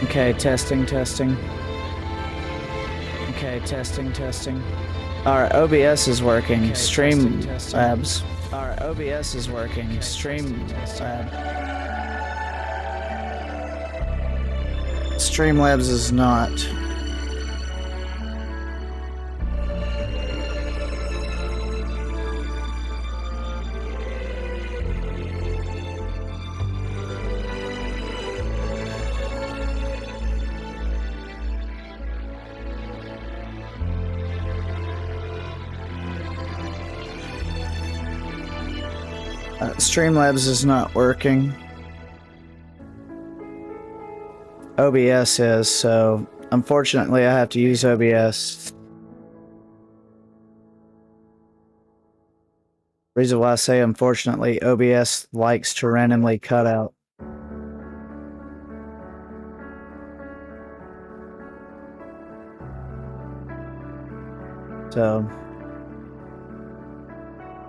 Okay, testing. Okay, testing. Alright, OBS is working. Okay, Streamlabs. Alright, OBS is working. Okay, Streamlabs is not. Streamlabs is not working. OBS is, so unfortunately I have to use OBS. Reason why I say unfortunately, OBS likes to randomly cut out. So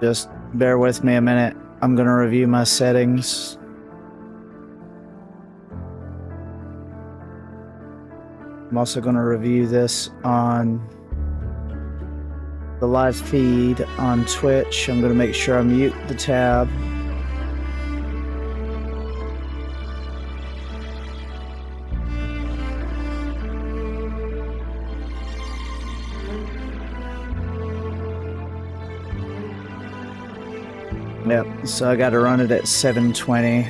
just bear with me a minute. I'm gonna review my settings. I'm also gonna review this on the live feed on Twitch. I'm gonna make sure I mute the tab. Yep, so I gotta run it at 720.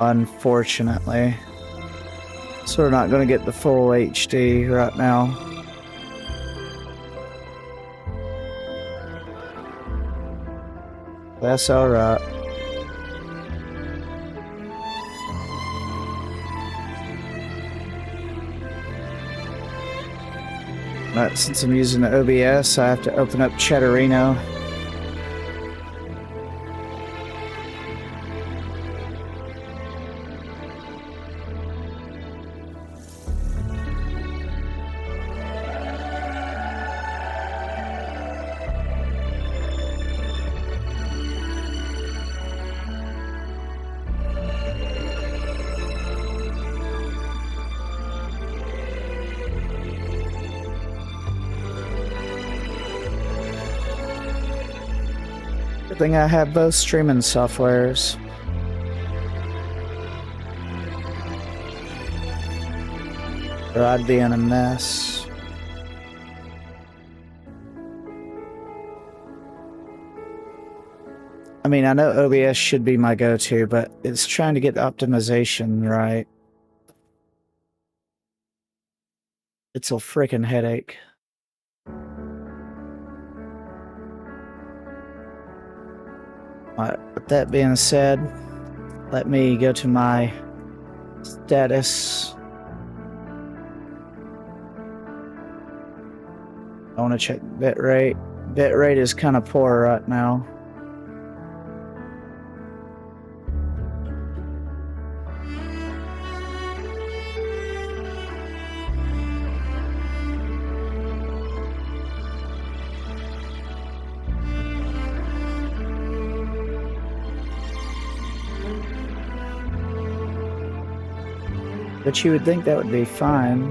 Unfortunately. So we're not gonna get the full HD right now. That's alright. But since I'm using the OBS, I have to open up Chatterino. Good thing I have both streaming softwares. Or I'd be in a mess. I mean, I know OBS should be my go-to, but it's trying to get the optimization right. It's a freaking headache. With that being said, let me go to my status. I want to check bitrate. Bitrate is kind of poor right now. But you would think that would be fine.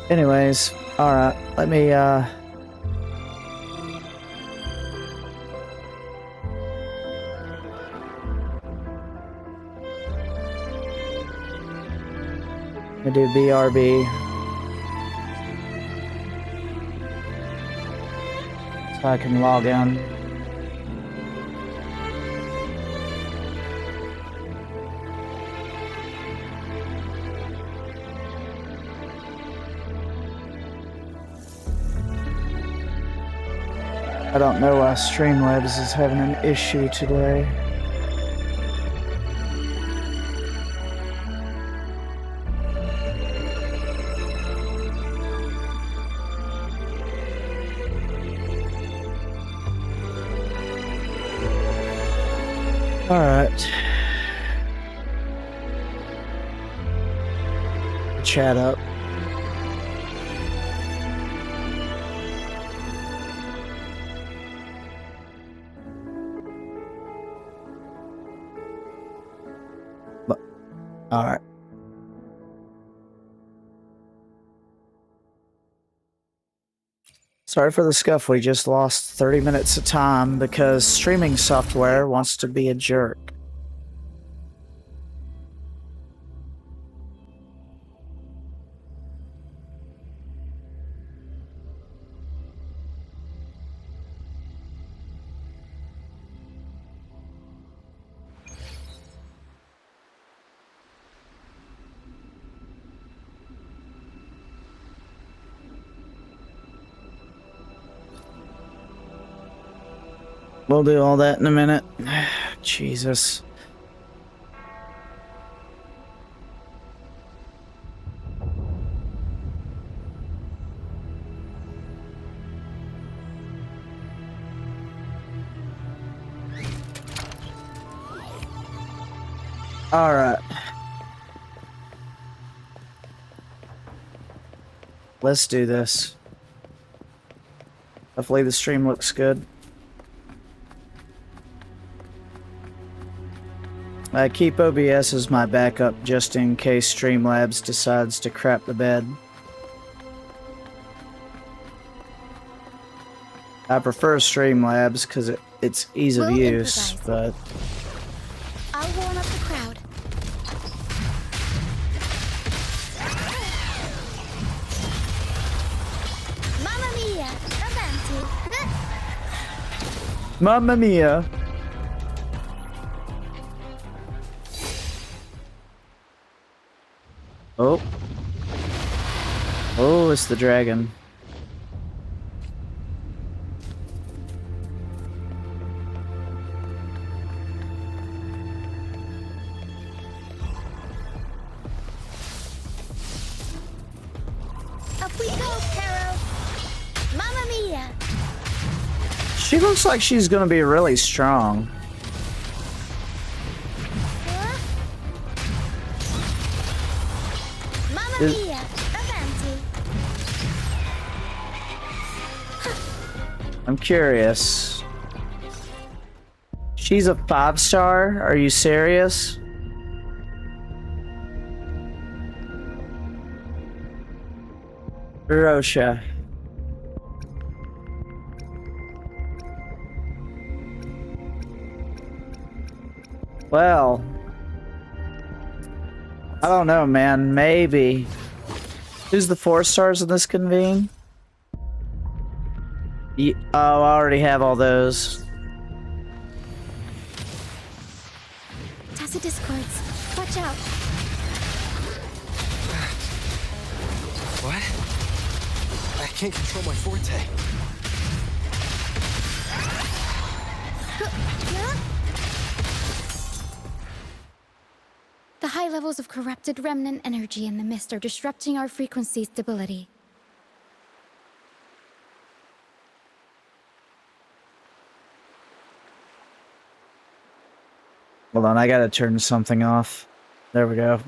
Anyways, alright, let me do BRB. So I can log in. I don't know why Streamlabs is having an issue today. All right. Chat up. Alright. Sorry for the scuff, we just lost 30 minutes of time because streaming software wants to be a jerk. We'll do all that in a minute. Jesus. All right. Let's do this. Hopefully the stream looks good. I keep OBS as my backup just in case Streamlabs decides to crap the bed. I prefer Streamlabs because it's ease of use, but... I'll warm up the crowd. Mamma mia! Avanti! Mamma mia! Oh. Oh, it's the dragon. Up we go, Caro! Mamma mia! She looks like she's gonna be really strong. Mamma mia! Avanti! I'm curious. She's a 5-star? Are you serious? Rosha. Well, I don't know, man. Maybe. Who's the 4 stars in this convene? Oh, I already have all those. Tacit discords. Watch out. What? I can't control my forte. The high levels of corrupted remnant energy in the mist are disrupting our frequency stability. Hold on, I gotta turn something off. There we go.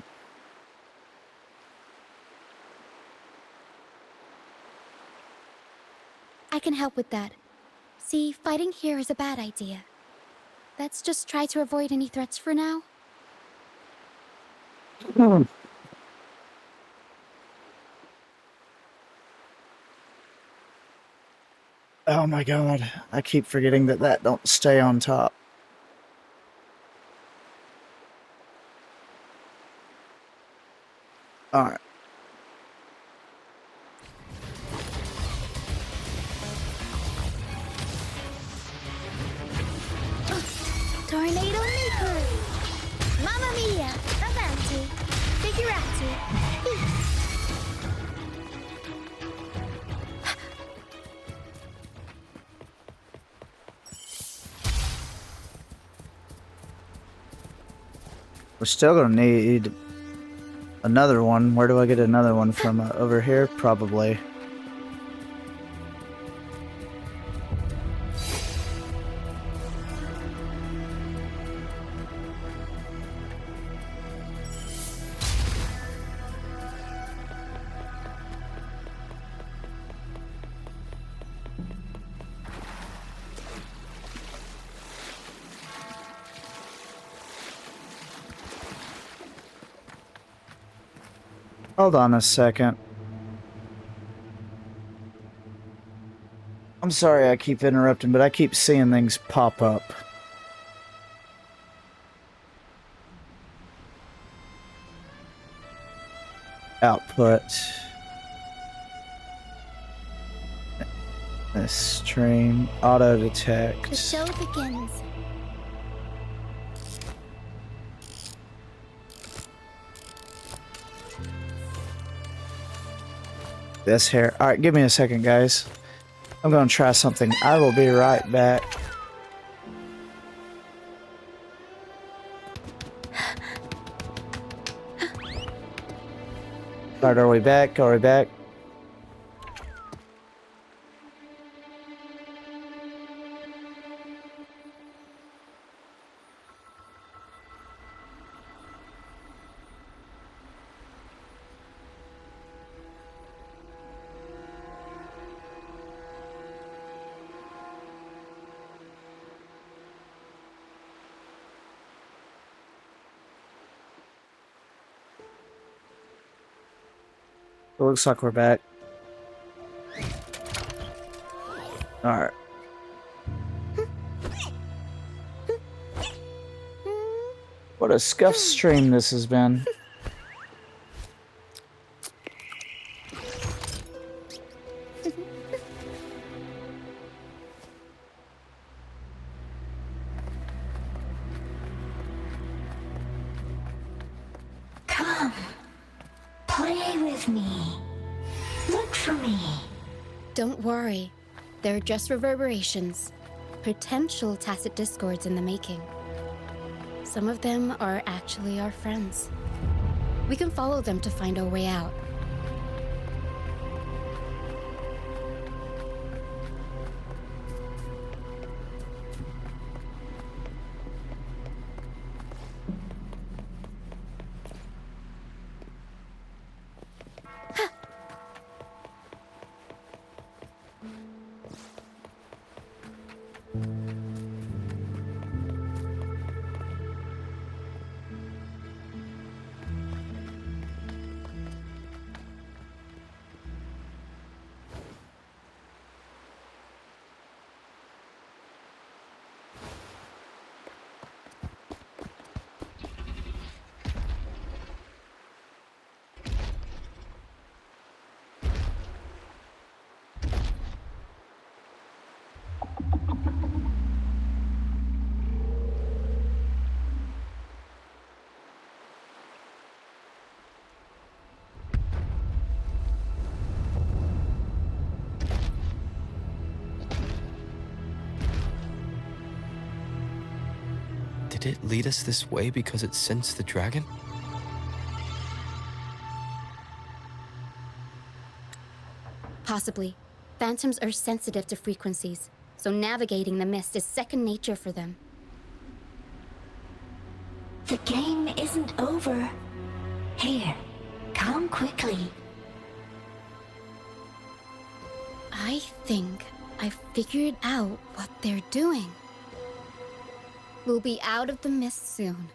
I can help with that. See, fighting here is a bad idea. Let's just try to avoid any threats for now. Oh my god, I keep forgetting that don't stay on top. Alright. Tornado Maker! Mamma mia! Avanti! Figurati! We're still gonna need another one. Where do I get another one from? Over here? Probably. Hold on a second. I'm sorry I keep interrupting, but I keep seeing things pop up. Output. This stream. Auto detect. The show begins. This here. Alright, give me a second, guys. I'm gonna try something. I will be right back. Alright, are we back? Are we back? It looks like we're back. Alright. What a scuffed stream this has been. Come, play with me. Look for me. Don't worry. They're just reverberations. Potential tacit discords in the making. Some of them are actually our friends. We can follow them to find our way out. Did it lead us this way because it sensed the dragon? Possibly. Phantoms are sensitive to frequencies, so navigating the mist is second nature for them. The game isn't over. Here, come quickly. I think I figured out what they're doing. We'll be out of the mist soon.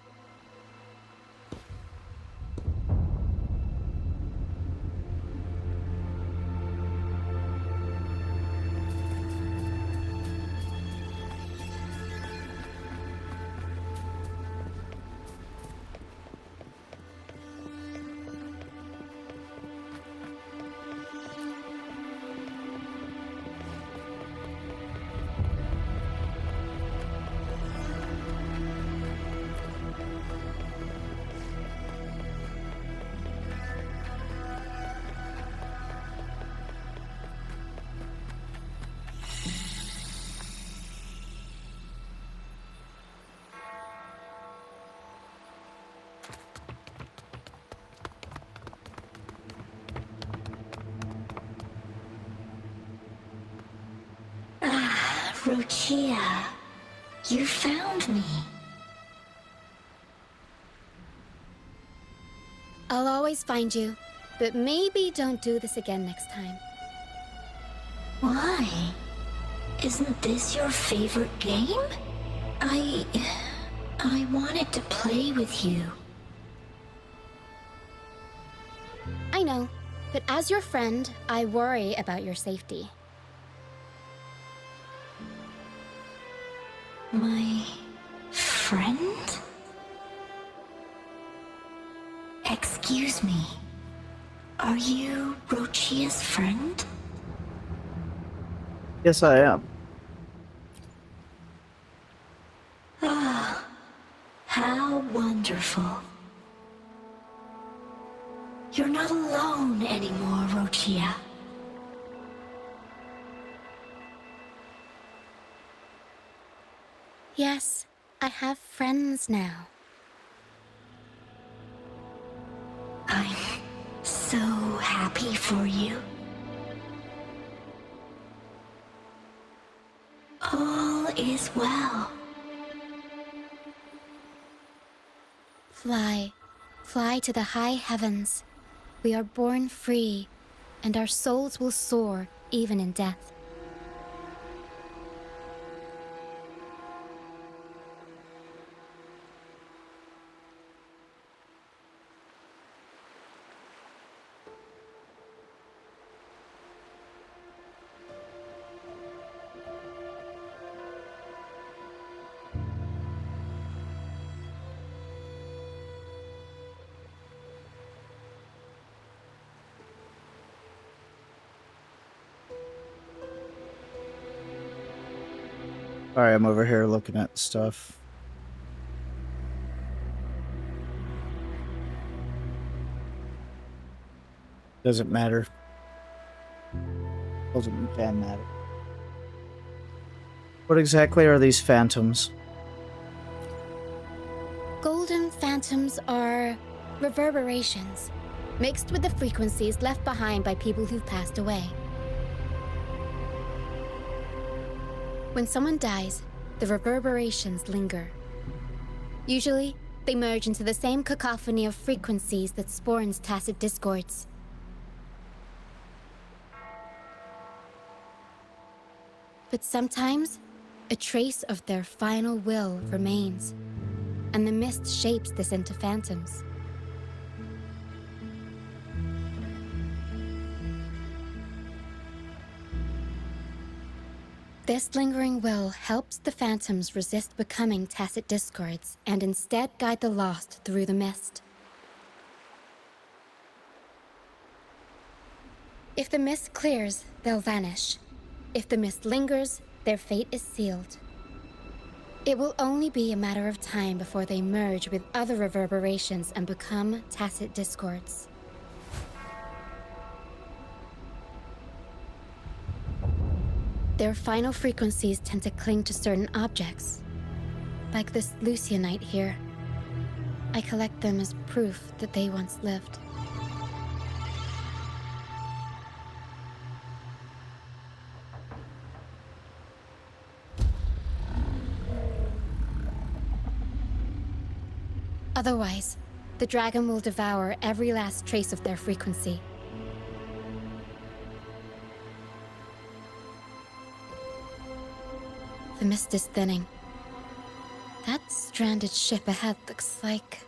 Rochia, you found me. I'll always find you, but maybe don't do this again next time. Why? Isn't this your favorite game? I wanted to play with you. I But as your friend, I worry about your safety. My friend? Excuse me. Are you Rochia's friend? Yes, I am. Ah, how wonderful. You're not alone anymore, Rochia. Yes, I have friends now. I'm so happy for you. All is well. Fly, fly to the high heavens. We are born free, and our souls will soar even in death. Alright, I'm over here looking at stuff. Doesn't matter. Can matter. What exactly are these phantoms? Golden phantoms are reverberations, mixed with the frequencies left behind by people who've passed away. When someone dies, the reverberations linger. Usually, they merge into the same cacophony of frequencies that spawns tacit discords. But sometimes, a trace of their final will remains, and the mist shapes this into phantoms. This lingering will helps the phantoms resist becoming tacit discords and instead guide the lost through the mist. If the mist clears, they'll vanish. If the mist lingers, their fate is sealed. It will only be a matter of time before they merge with other reverberations and become tacit discords. Their final frequencies tend to cling to certain objects, like this Lucianite here. I collect them as proof that they once lived. Otherwise, the dragon will devour every last trace of their frequency. The mist is thinning. That stranded ship ahead looks like...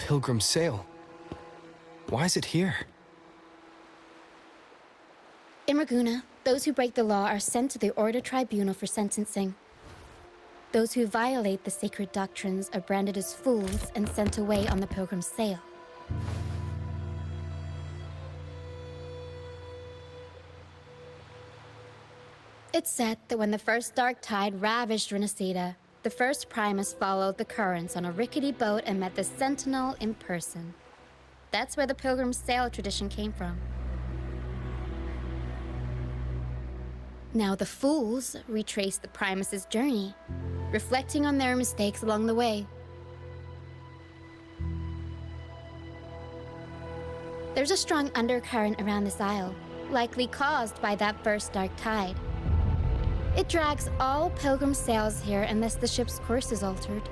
Pilgrim Sail. Why is it here? In Raguna, those who break the law are sent to the Order Tribunal for sentencing. Those who violate the sacred doctrines are branded as fools and sent away on the Pilgrim Sail. It's said that when the first dark tide ravaged Renacida, the first Primus followed the currents on a rickety boat and met the Sentinel in person. That's where the Pilgrim Sail tradition came from. Now the fools retrace the Primus's journey, reflecting on their mistakes along the way. There's a strong undercurrent around this isle, likely caused by that first dark tide. It drags all Pilgrim sails here unless the ship's course is altered.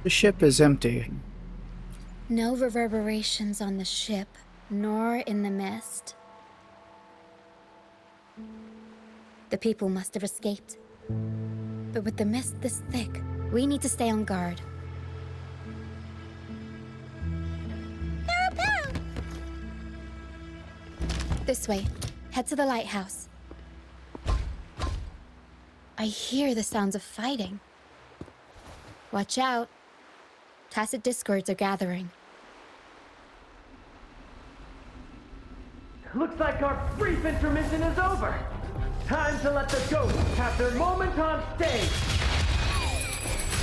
The ship is empty. No reverberations on the ship, nor in the mist. The people must have escaped. But with the mist this thick, we need to stay on guard. This way. Head to the lighthouse. I hear the sounds of fighting. Watch out. Tacit discords are gathering. Looks like our brief intermission is over. Time to let the ghosts have their moment on stage.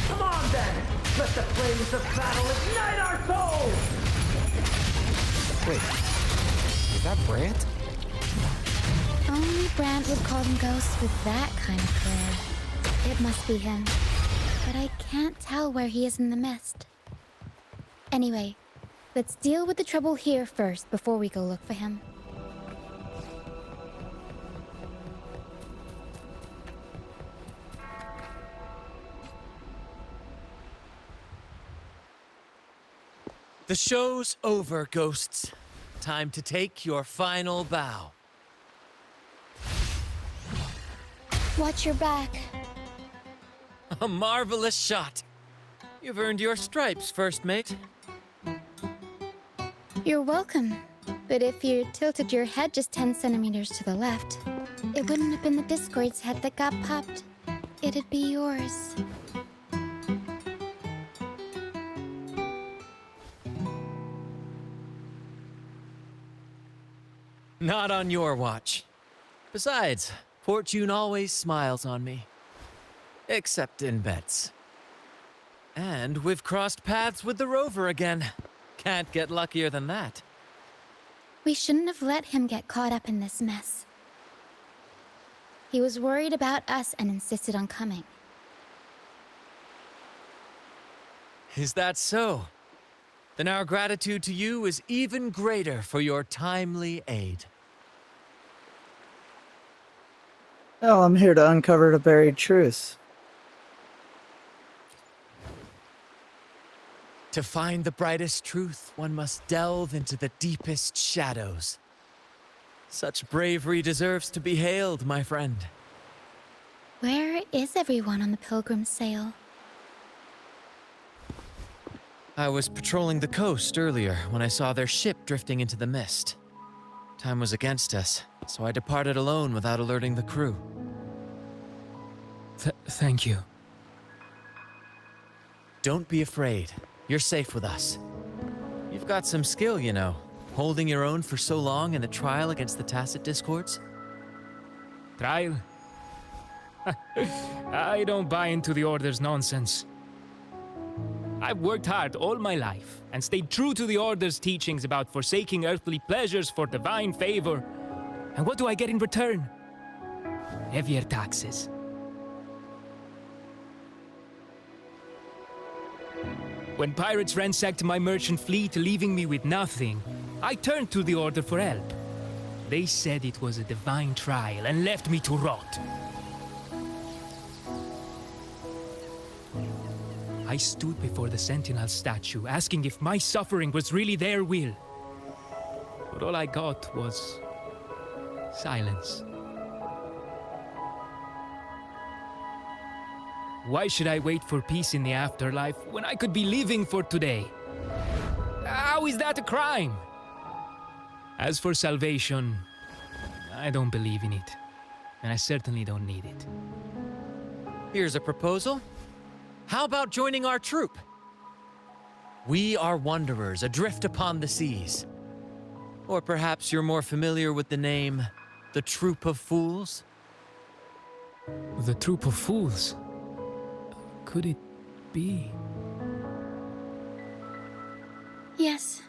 Come on then. Let the flames of battle ignite our souls. Wait, is that Brant? Only Brant would call them ghosts with that kind of flair. It must be him. But I can't tell where he is in the mist. Anyway, let's deal with the trouble here first before we go look for him. The show's over, ghosts. Time to take your final bow. Watch your back. A marvelous shot. You've earned your stripes, first mate. You're welcome. But if you tilted your head just 10 centimeters to the left, it wouldn't have been the Discord's head that got popped. It'd be yours. Not on your watch. Besides, fortune always smiles on me. Except in bets. And we've crossed paths with the rover again. Can't get luckier than that. We shouldn't have let him get caught up in this mess. He was worried about us and insisted on coming. Is that so? Then our gratitude to you is even greater for your timely aid. Well, I'm here to uncover the buried truth. To find the brightest truth, one must delve into the deepest shadows. Such bravery deserves to be hailed, my friend. Where is everyone on the Pilgrim Sail? I was patrolling the coast earlier when I saw their ship drifting into the mist. Time was against us, so I departed alone without alerting the crew. Thank you. Don't be afraid. You're safe with us. You've got some skill, you know, holding your own for so long in the trial against the Tacit Discords. Trial? I don't buy into the Order's nonsense. I've worked hard all my life and stayed true to the Order's teachings about forsaking earthly pleasures for divine favor. And what do I get in return? Heavier taxes. When pirates ransacked my merchant fleet, leaving me with nothing, I turned to the Order for help. They said it was a divine trial and left me to rot. I stood before the Sentinel statue, asking if my suffering was really their will. But all I got was silence. Why should I wait for peace in the afterlife when I could be living for today? How is that a crime? As for salvation, I don't believe in it. And I certainly don't need it. Here's a proposal. How about joining our troop? We are wanderers adrift upon the seas. Or perhaps you're more familiar with the name, the Troop of Fools? The troop of fools? Could it be? Yes,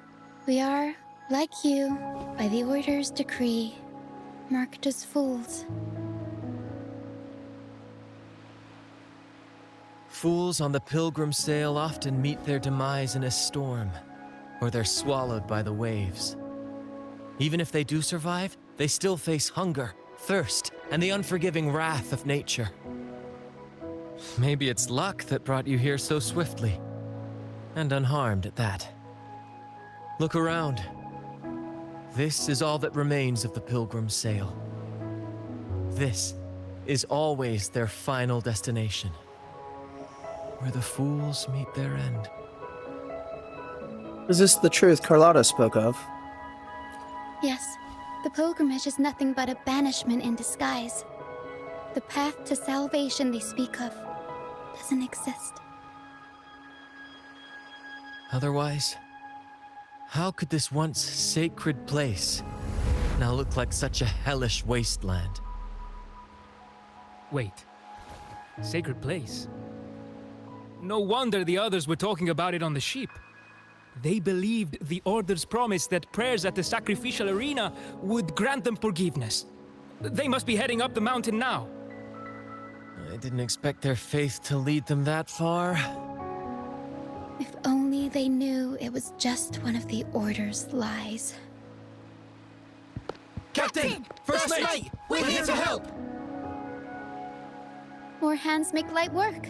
we are, like you, by the Order's decree, marked as fools. Fools on the pilgrim sail often meet their demise in a storm, or they're swallowed by the waves. Even if they do survive, they still face hunger, thirst, and the unforgiving wrath of nature. Maybe it's luck that brought you here so swiftly, and unharmed at that. Look around. This is all that remains of the pilgrim sail. This is always their final destination, where the fools meet their end. Is this the truth Carlotta spoke of? Yes, the pilgrimage is nothing but a banishment in disguise. The path to salvation they speak of doesn't exist. Otherwise, how could this once sacred place now look like such a hellish wasteland? Wait. Sacred place? No wonder the others were talking about it on the ship. They believed the Order's promise that prayers at the sacrificial arena would grant them forgiveness. They must be heading up the mountain now. I didn't expect their faith to lead them that far. If only they knew it was just one of the Order's lies. Captain! First mate! We're here to help! More hands make light work.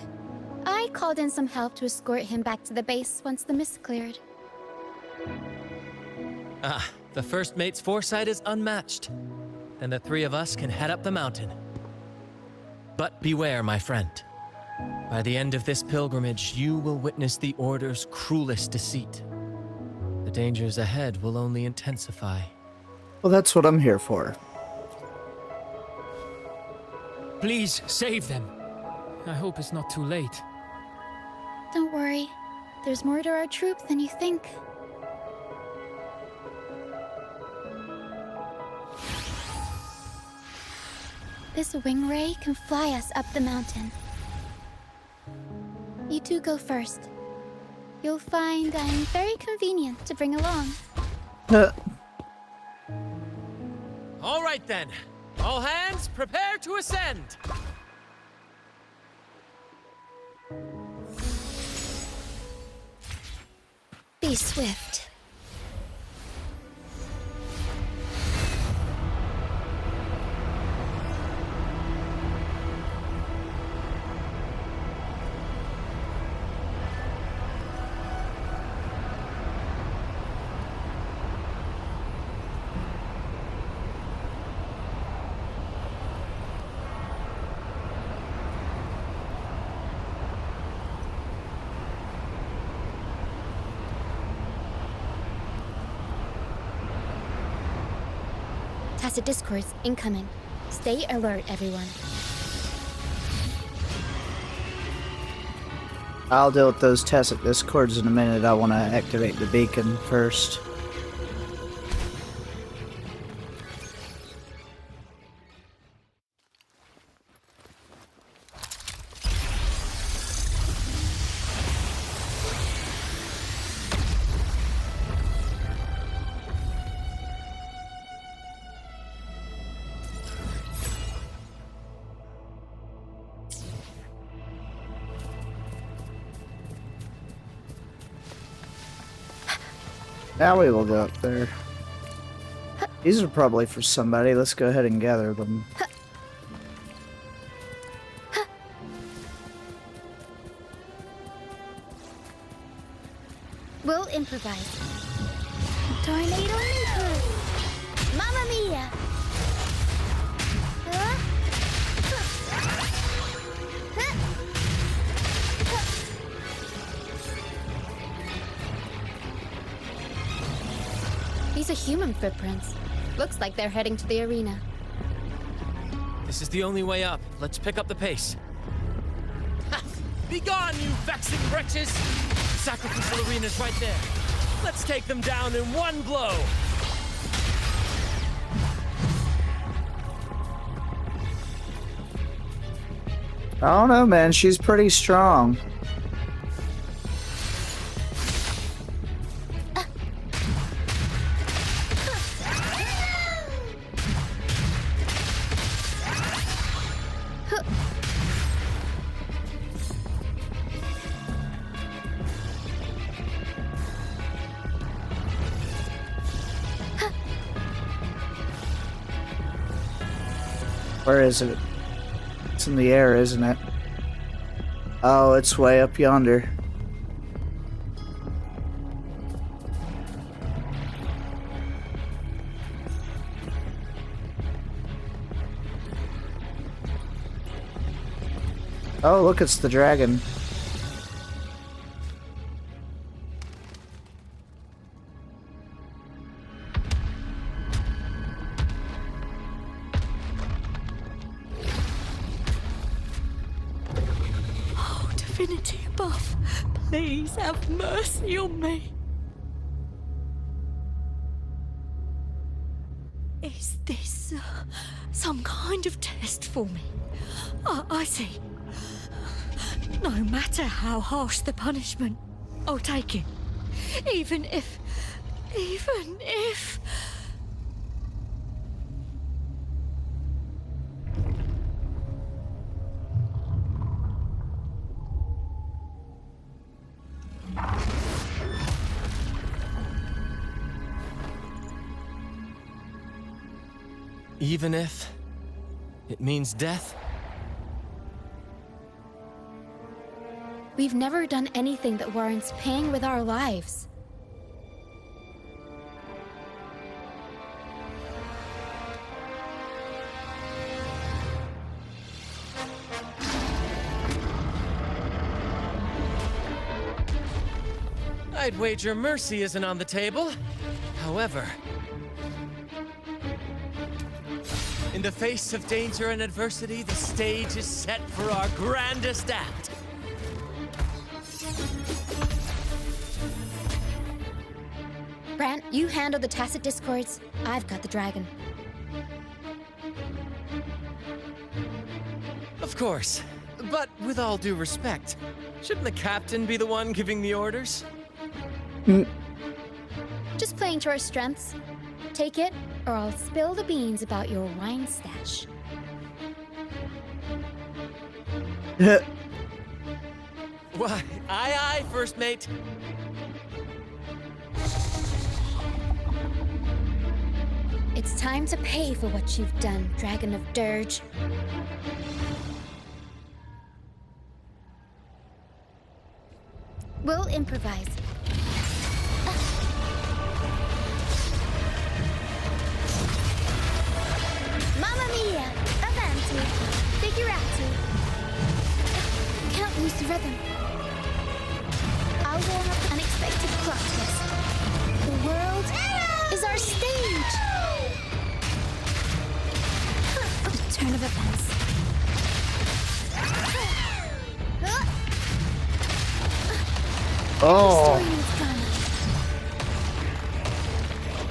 I called in some help to escort him back to the base once the mist cleared. The first mate's foresight is unmatched. Then the three of us can head up the mountain. But beware, my friend. By the end of this pilgrimage, you will witness the Order's cruelest deceit. The dangers ahead will only intensify. Well, that's what I'm here for. Please save them. I hope it's not too late. Don't worry. There's more to our troop than you think. This wing ray can fly us up the mountain. You two go first. You'll find I'm very convenient to bring along. All right then. All hands, prepare to ascend! Be swift. Tacit discourse incoming. Stay alert, everyone. I'll deal with those tacit discords in a minute. I want to activate the beacon first. Now we will go up there. These are probably for somebody. Let's go ahead and gather them. We'll improvise. Tornado nuclear! Mamma mia! Huh? Huh? These are human footprints. Looks like they're heading to the arena. This is the only way up. Let's pick up the pace. Ha! Be gone, you vexing wretches! The sacrificial arena's right there. Let's take them down in one blow! I don't know, man. She's pretty strong. Where is it? It's in the air, isn't it? Oh, it's way up yonder. Oh, look, it's the dragon. Divinity above, please have mercy on me. Is this some kind of test for me? I see. No matter how harsh the punishment, I'll take it. Even if... Even if it means death? We've never done anything that warrants paying with our lives. I'd wager mercy isn't on the table. However, in the face of danger and adversity, the stage is set for our grandest act. Brant, you handle the tacit discords. I've got the dragon. Of course. But with all due respect, shouldn't the captain be the one giving the orders? Just playing to our strengths. Take it, or I'll spill the beans about your wine stash. Why, aye, first mate. It's time to pay for what you've done, Dragon of Dirge. We'll improvise. Mamma mia! Avanti! Figurati! Can't lose the rhythm. I'll warm up unexpected plot twist. The world is our stage! Turn of events. Oh. Story needs drama.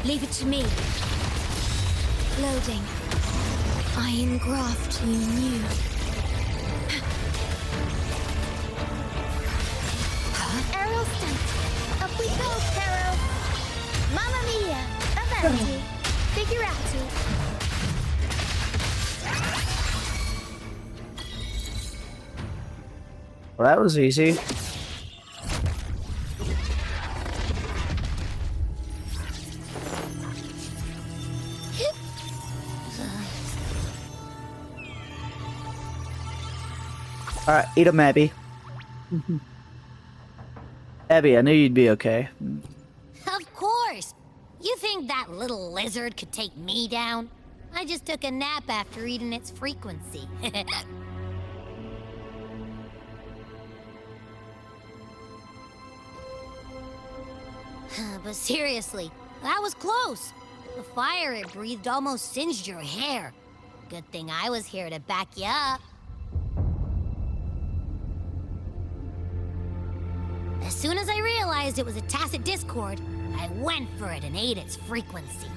Leave it to me. Loading. I engraft you new. Aerial stunt. Up we go, Caro. Mamma mia. Avanti. Figurati. Well, that was easy. Alright, eat 'em, Abby. Abby, I knew you'd be okay. Of course! You think that little lizard could take me down? I just took a nap after eating its frequency. But seriously, That was close. The fire it breathed almost singed your hair. Good thing I was here to back you up. As soon as I realized it was a tacit discord, I went for it and ate its frequency.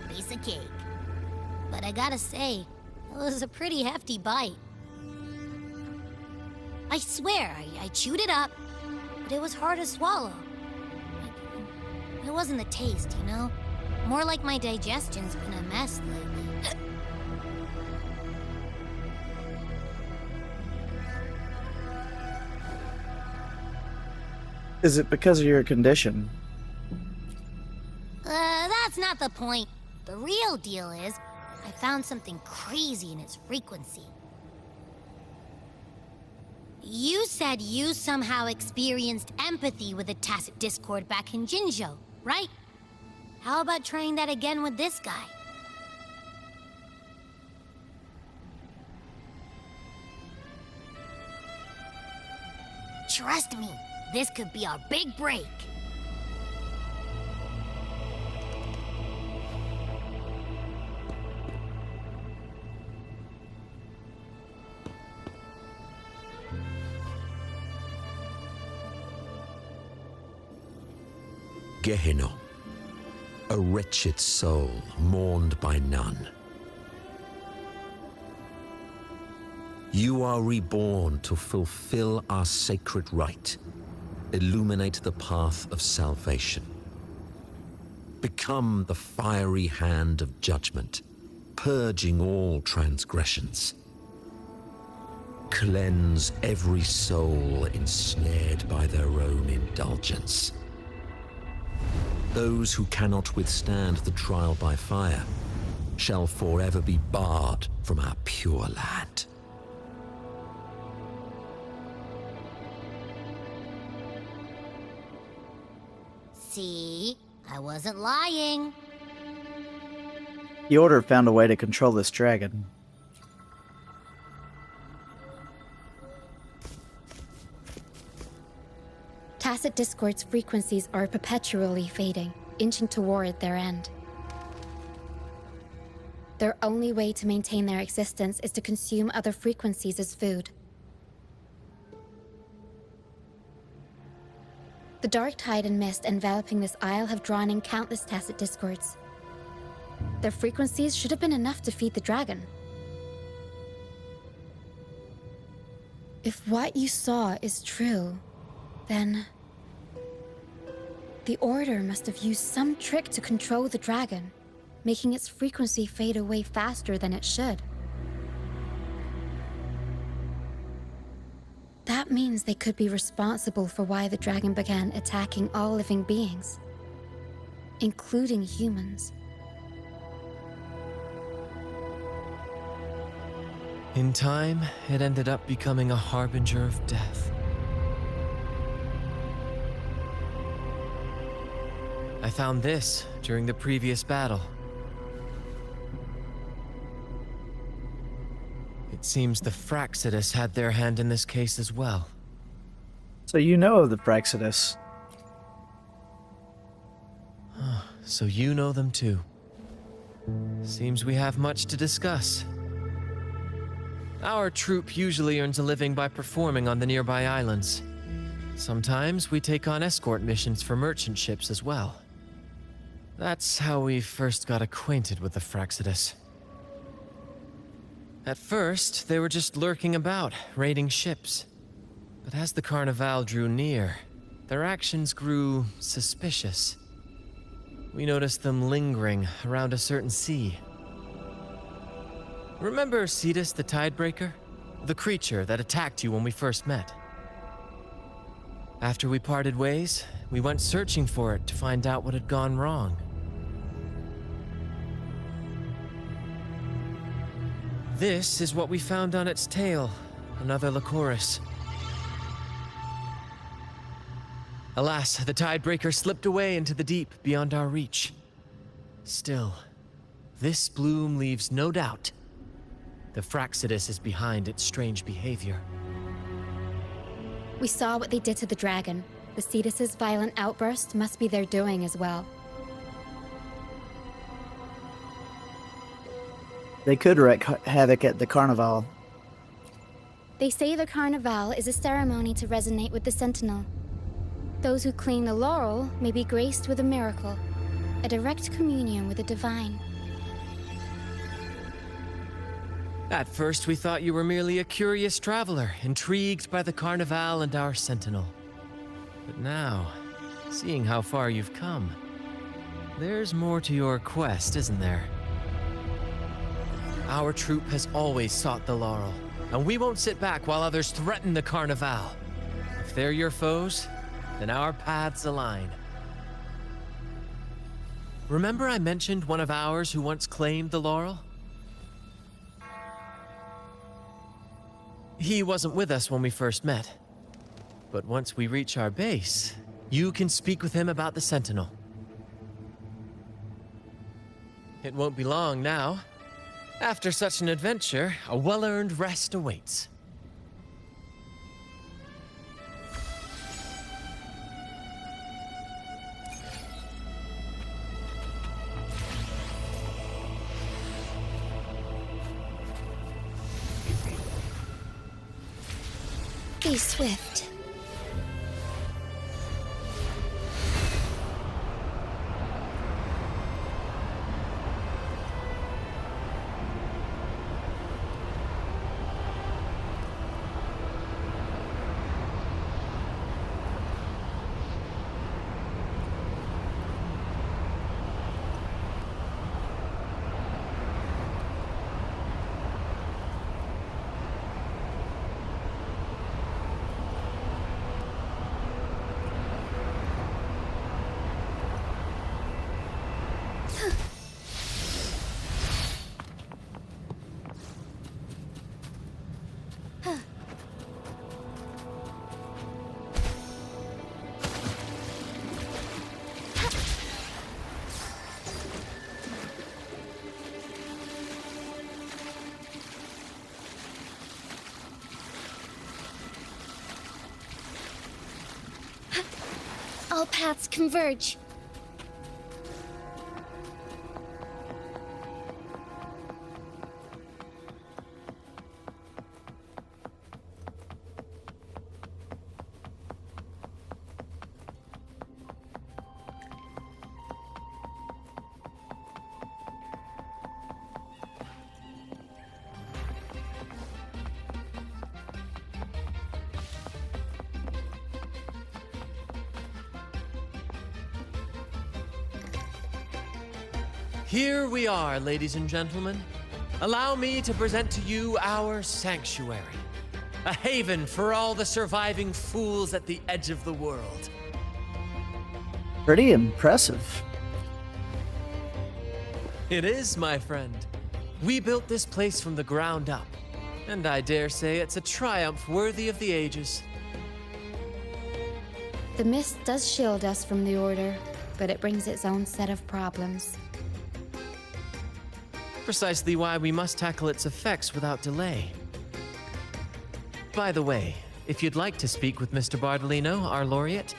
Piece of cake. But I gotta say, it was a pretty hefty bite. I swear, I chewed it up, but it was hard to swallow. It wasn't the taste, you know? More like my digestion's been a mess lately. Is it because of your condition? That's not the point. The real deal is, I found something crazy in its frequency. You said you somehow experienced empathy with the tacit discord back in Jinzhou, right? How about trying that again with this guy? Trust me, this could be our big break. Gehenna, a wretched soul mourned by none. You are reborn to fulfill our sacred rite, illuminate the path of salvation. Become the fiery hand of judgment, purging all transgressions. Cleanse every soul ensnared by their own indulgence. Those who cannot withstand the trial by fire shall forever be barred from our pure land. See? I wasn't lying. The Order found a way to control this dragon. Tacit Discord's frequencies are perpetually fading, inching toward their end. Their only way to maintain their existence is to consume other frequencies as food. The dark tide and mist enveloping this isle have drawn in countless Tacit Discords. Their frequencies should have been enough to feed the dragon. If what you saw is true, then the Order must have used some trick to control the dragon, making its frequency fade away faster than it should. That means they could be responsible for why the dragon began attacking all living beings, including humans. In time, it ended up becoming a harbinger of death. I found this during the previous battle. It seems the Fraxidus had their hand in this case as well. So you know of the Fraxidus. So you know them too. Seems we have much to discuss. Our troop usually earns a living by performing on the nearby islands. Sometimes we take on escort missions for merchant ships as well. That's how we first got acquainted with the Fraxidus. At first, they were just lurking about, raiding ships. But as the Carnival drew near, their actions grew suspicious. We noticed them lingering around a certain sea. Remember Cetus the Tidebreaker? The creature that attacked you when we first met? After we parted ways, we went searching for it to find out what had gone wrong. This is what we found on its tail, another Lycoris. Alas, the Tidebreaker slipped away into the deep beyond our reach. Still, this bloom leaves no doubt. The Fraxidus is behind its strange behavior. We saw what they did to the dragon. The Cetus's violent outburst must be their doing as well. They could wreak havoc at the carnival. They say the Carnival is a ceremony to resonate with the Sentinel. Those who claim the laurel may be graced with a miracle, a direct communion with the divine. At first, we thought you were merely a curious traveler, intrigued by the Carnival and our Sentinel. But now, seeing how far you've come, there's more to your quest, isn't there? Our troop has always sought the laurel, and we won't sit back while others threaten the Carnival. If they're your foes, then our paths align. Remember I mentioned one of ours who once claimed the laurel? He wasn't with us when we first met. But once we reach our base, you can speak with him about the Sentinel. It won't be long now. After such an adventure, a well-earned rest awaits. Be swift. All paths converge. Here we are, ladies and gentlemen. Allow me to present to you our sanctuary. A haven for all the surviving fools at the edge of the world. Pretty impressive. It is, my friend. We built this place from the ground up, and I dare say it's a triumph worthy of the ages. The mist does shield us from the Order, but it brings its own set of problems. Precisely why we must tackle its effects without delay. By the way, if you'd like to speak with Mr. Bardolino, our laureate,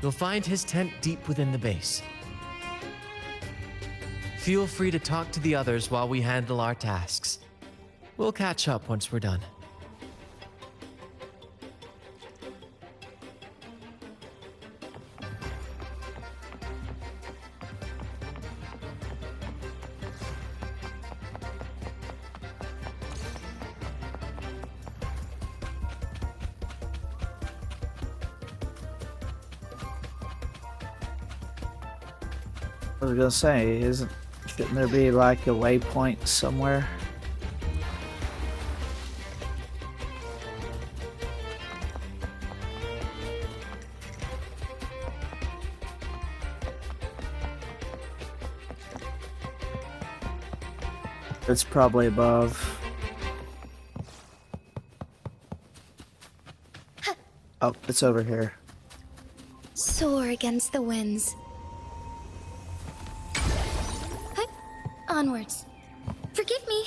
you'll find his tent deep within the base. Feel free to talk to the others while we handle our tasks. We'll catch up once we're done. I was gonna say, shouldn't there be like a waypoint somewhere? It's probably above. Oh, it's over here. Soar against the winds. Onwards. Forgive me.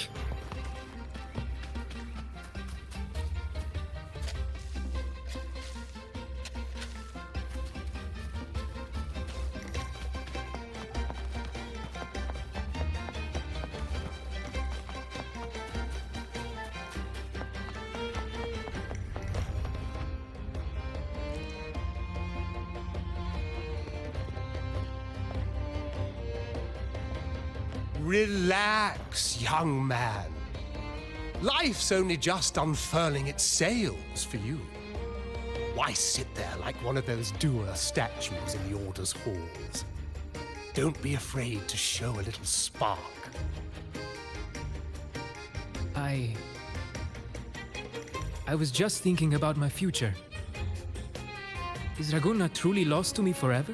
relax, young man. Life's only just unfurling its sails for you. Why sit there like one of those dour statues in the Order's halls? Don't be afraid to show a little spark. I was just thinking about my future. Is Raguna truly lost to me forever?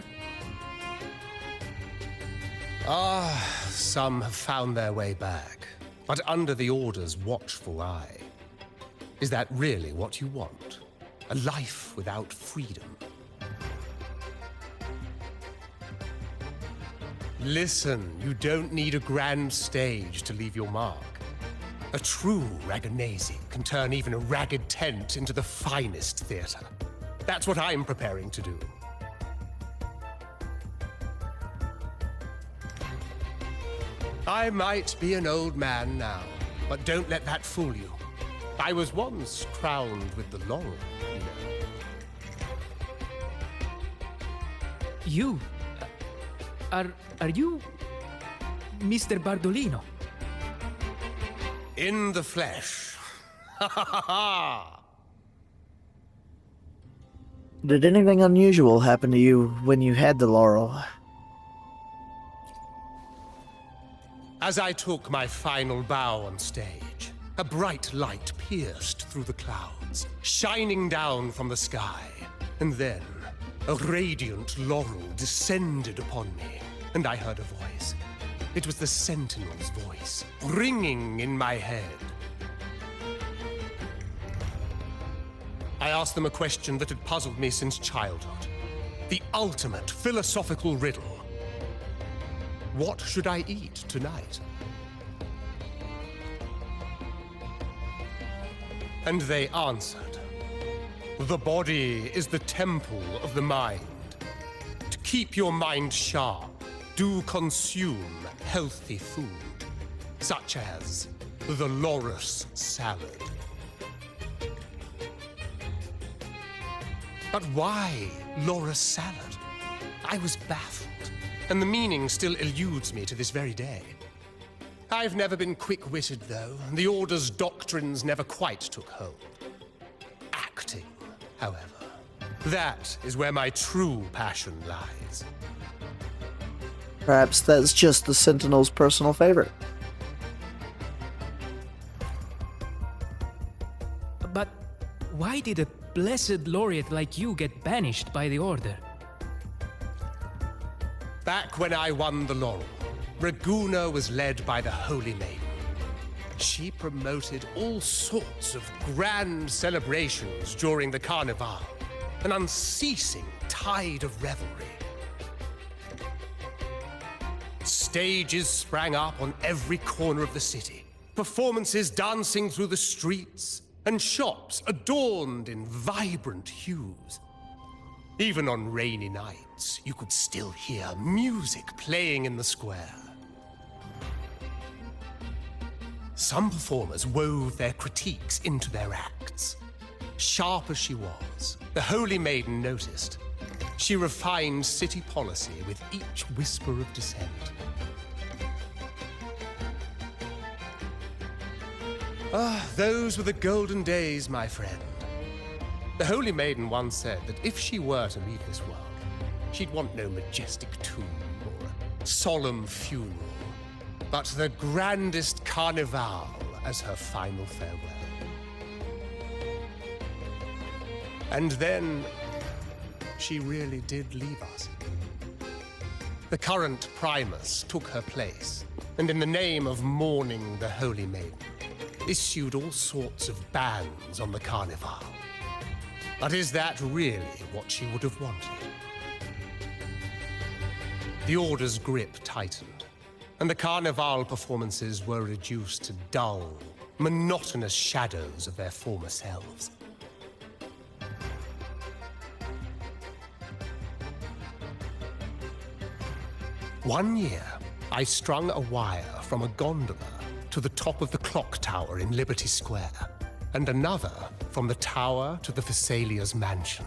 Some have found their way back, but under the Order's watchful eye. Is that really what you want? A life without freedom? Listen, you don't need a grand stage to leave your mark. A true Raganese can turn even a ragged tent into the finest theater. That's what I'm preparing to do. I might be an old man now, but don't let that fool you. I was once crowned with the laurel, you know. You? Are you Mr. Bardolino? In the flesh. Ha ha ha ha! Did anything unusual happen to you when you had the laurel? As I took my final bow on stage, a bright light pierced through the clouds, shining down from the sky. And then, a radiant laurel descended upon me, and I heard a voice. It was the Sentinel's voice, ringing in my head. I asked them a question that had puzzled me since childhood. The ultimate philosophical riddle. What should I eat tonight? And they answered. The body is the temple of the mind. To keep your mind sharp, do consume healthy food, such as the loris salad. But why loris salad? I was baffled, and the meaning still eludes me to this very day. I've never been quick-witted, though, and the Order's doctrines never quite took hold. Acting, however, that is where my true passion lies. Perhaps that's just the Sentinel's personal favorite. But why did a blessed laureate like you get banished by the Order? Back when I won the laurel, Raguna was led by the Holy Maiden. She promoted all sorts of grand celebrations during the Carnival, an unceasing tide of revelry. Stages sprang up on every corner of the city, performances dancing through the streets, and shops adorned in vibrant hues. Even on rainy nights, you could still hear music playing in the square. Some performers wove their critiques into their acts. Sharp as she was, the Holy Maiden noticed. She refined city policy with each whisper of dissent. Those were the golden days, my friend. The Holy Maiden once said that if she were to leave this world, she'd want no majestic tomb or a solemn funeral, but the grandest carnival as her final farewell. And then, she really did leave us. The current Primus took her place, and in the name of mourning the Holy Maiden, issued all sorts of bans on the Carnival. But is that really what she would have wanted? The Order's grip tightened, and the Carnival performances were reduced to dull, monotonous shadows of their former selves. One year, I strung a wire from a gondola to the top of the clock tower in Liberty Square, and another from the tower to the Thessalia's mansion.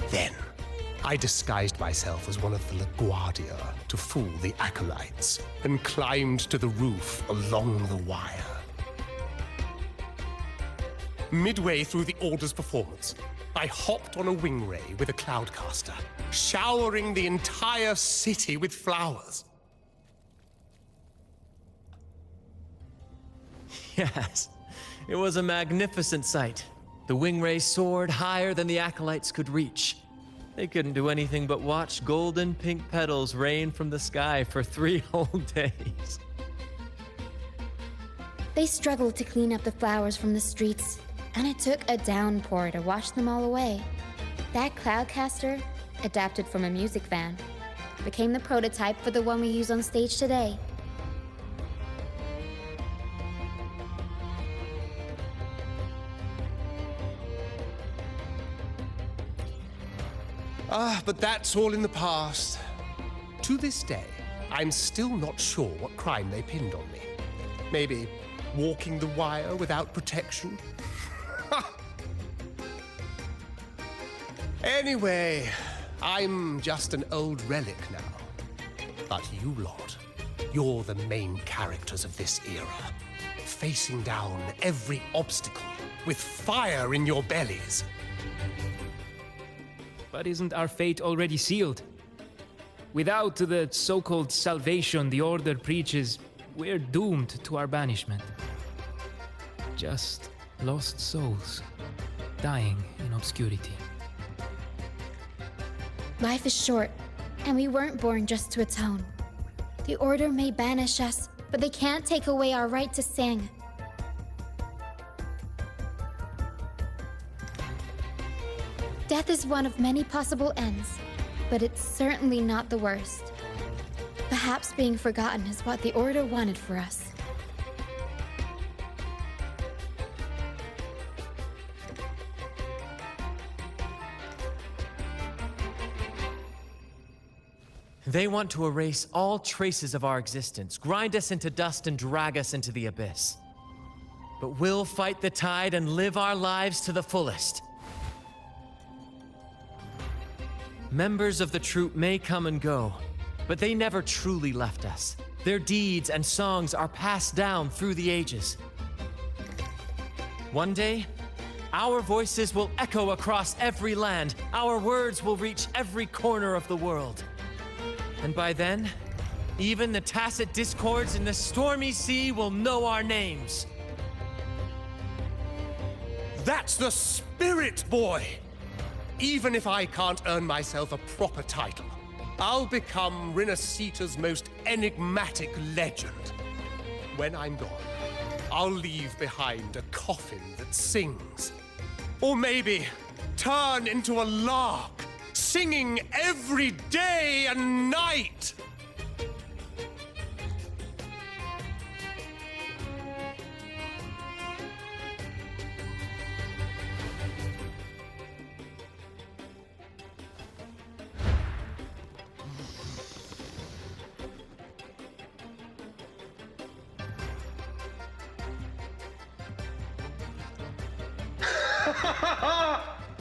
Then, I disguised myself as one of the LaGuardia to fool the acolytes and climbed to the roof along the wire. Midway through the Order's performance, I hopped on a wing ray with a cloudcaster, showering the entire city with flowers. Yes, it was a magnificent sight. The wing ray soared higher than the acolytes could reach. They couldn't do anything but watch golden pink petals rain from the sky for 3 whole days. They struggled to clean up the flowers from the streets, and it took a downpour to wash them all away. That cloudcaster, adapted from a music van, became the prototype for the one we use on stage today. But that's all in the past. To this day, I'm still not sure what crime they pinned on me. Maybe walking the wire without protection? Anyway, I'm just an old relic now. But you lot, you're the main characters of this era, facing down every obstacle with fire in your bellies. But isn't our fate already sealed? Without the so-called salvation the Order preaches, we're doomed to our banishment. Just lost souls, dying in obscurity. Life is short, and we weren't born just to atone. The Order may banish us, but they can't take away our right to sing. Death is one of many possible ends, but it's certainly not the worst. Perhaps being forgotten is what the Order wanted for us. They want to erase all traces of our existence, grind us into dust and drag us into the abyss. But we'll fight the tide and live our lives to the fullest. Members of the troupe may come and go, but they never truly left us. Their deeds and songs are passed down through the ages. One day, our voices will echo across every land. Our words will reach every corner of the world. And by then, even the tacit discords in the stormy sea will know our names. That's the spirit, boy! Even if I can't earn myself a proper title, I'll become Rinasita's most enigmatic legend. When I'm gone, I'll leave behind a coffin that sings. Or maybe turn into a lark, singing every day and night.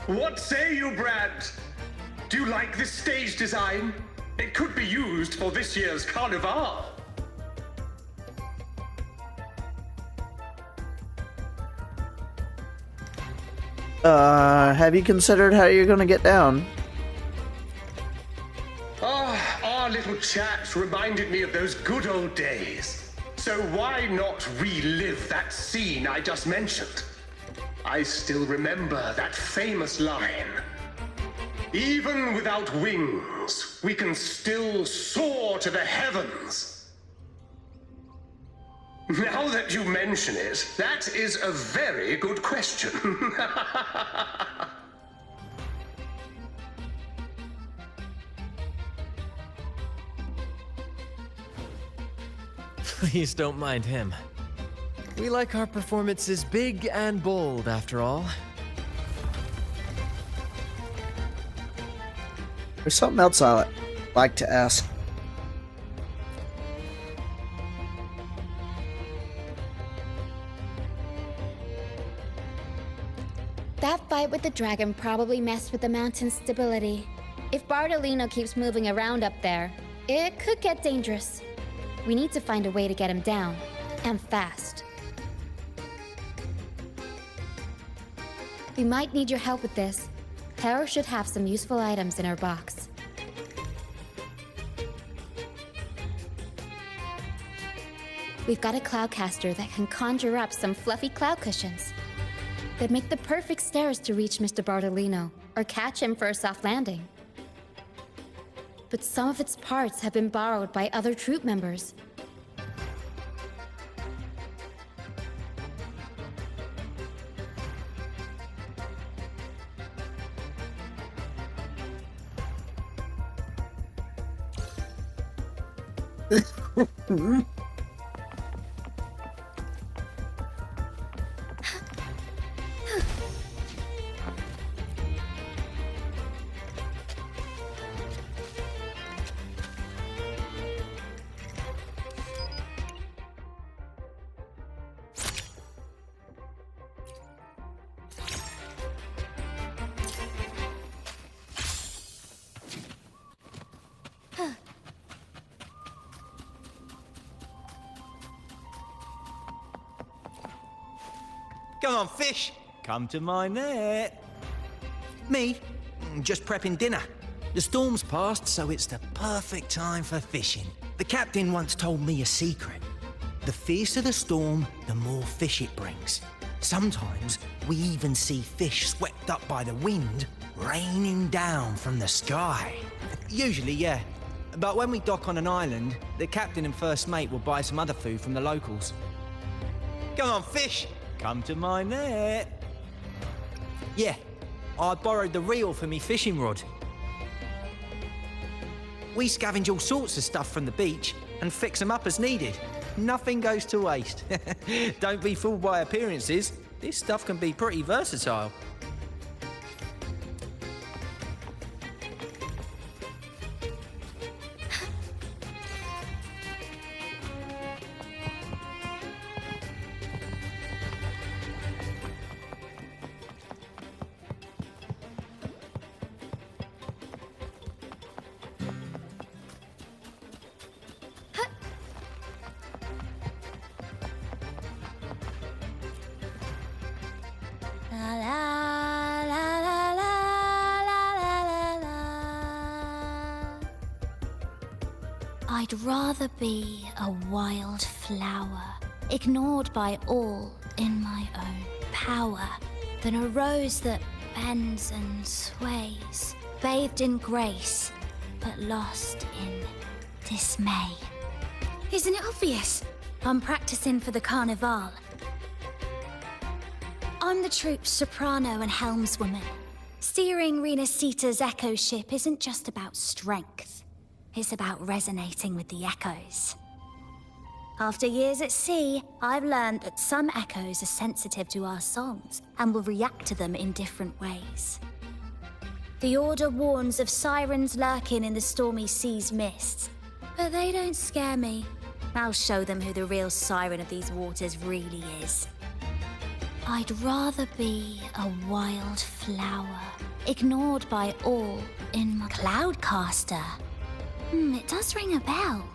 What say you, Brad? Do you like this stage design? It could be used for this year's carnival. Have you considered how you're gonna get down? Our little chat reminded me of those good old days. So why not relive that scene I just mentioned? I still remember that famous line. Even without wings, we can still soar to the heavens. Now that you mention it, that is a very good question. Please don't mind him. We like our performances big and bold, after all. There's something else I'd like to ask. That fight with the dragon probably messed with the mountain's stability. If Bartolino keeps moving around up there, it could get dangerous. We need to find a way to get him down, and fast. We might need your help with this. Hera should have some useful items in her box. We've got a cloudcaster that can conjure up some fluffy cloud cushions. They'd make the perfect stairs to reach Mr. Bartolino, or catch him for a soft landing. But some of its parts have been borrowed by other troop members. Come on, fish. Come to my net. Me? Just prepping dinner. The storm's passed, so it's the perfect time for fishing. The captain once told me a secret. The fiercer the storm, the more fish it brings. Sometimes we even see fish swept up by the wind, raining down from the sky. Usually, yeah. But when we dock on an island, the captain and first mate will buy some other food from the locals. Come on, fish. Come to my net. Yeah, I borrowed the reel for me fishing rod. We scavenge all sorts of stuff from the beach and fix them up as needed. Nothing goes to waste. Don't be fooled by appearances. This stuff can be pretty versatile. I'd rather be a wild flower, ignored by all in my own power, than a rose that bends and sways, bathed in grace, but lost in dismay. Isn't it obvious? I'm practicing for the carnival. I'm the troupe's soprano and helmswoman. Steering Rena Sita's echo ship isn't just about strength. It's about resonating with the echoes. After years at sea, I've learned that some echoes are sensitive to our songs and will react to them in different ways. The Order warns of sirens lurking in the stormy sea's mists, but they don't scare me. I'll show them who the real siren of these waters really is. I'd rather be a wild flower, ignored by all in my cloudcaster. It does ring a bell.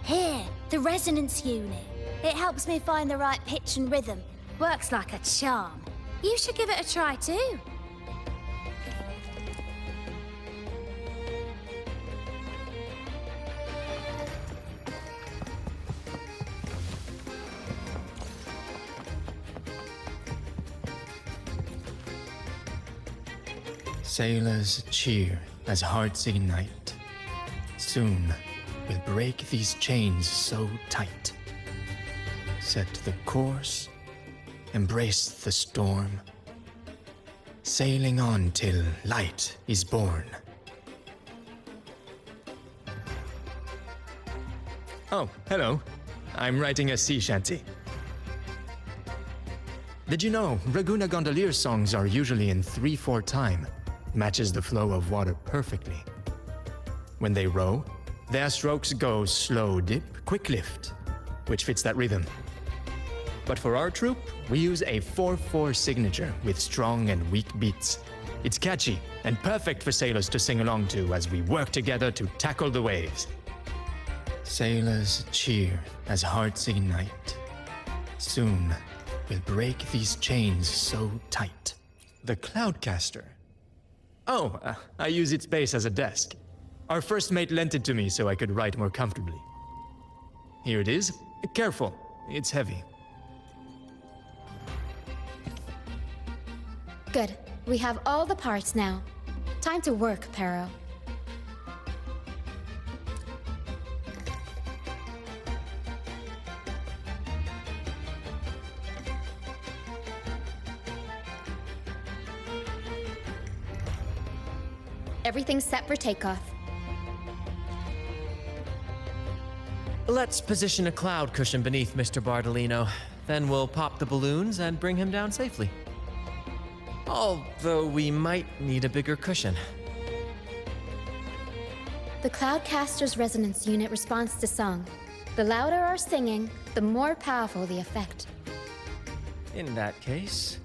Here, the resonance unit. It helps me find the right pitch and rhythm. Works like a charm. You should give it a try too. Sailors cheer as hearts ignite. Soon we'll break these chains so tight. Set the course, embrace the storm, sailing on till light is born. Oh, hello. I'm writing a sea shanty. Did you know Raguna Gondolier songs are usually in 3/4 time? Matches the flow of water perfectly. When they row, their strokes go slow dip, quick lift, which fits that rhythm. But for our troop, we use a 4/4 signature with strong and weak beats. It's catchy and perfect for sailors to sing along to as we work together to tackle the waves. Sailors cheer as hearts ignite. Soon, we'll break these chains so tight. The Cloudcaster. Oh, I use its base as a desk. Our first mate lent it to me so I could write more comfortably. Here it is. Careful, it's heavy. Good. We have all the parts now. Time to work, Pero. Everything's set for takeoff. Let's position a cloud cushion beneath Mr. Bardolino. Then we'll pop the balloons and bring him down safely. Although we might need a bigger cushion. The Cloudcaster's resonance unit responds to song. The louder our singing, the more powerful the effect. In that case...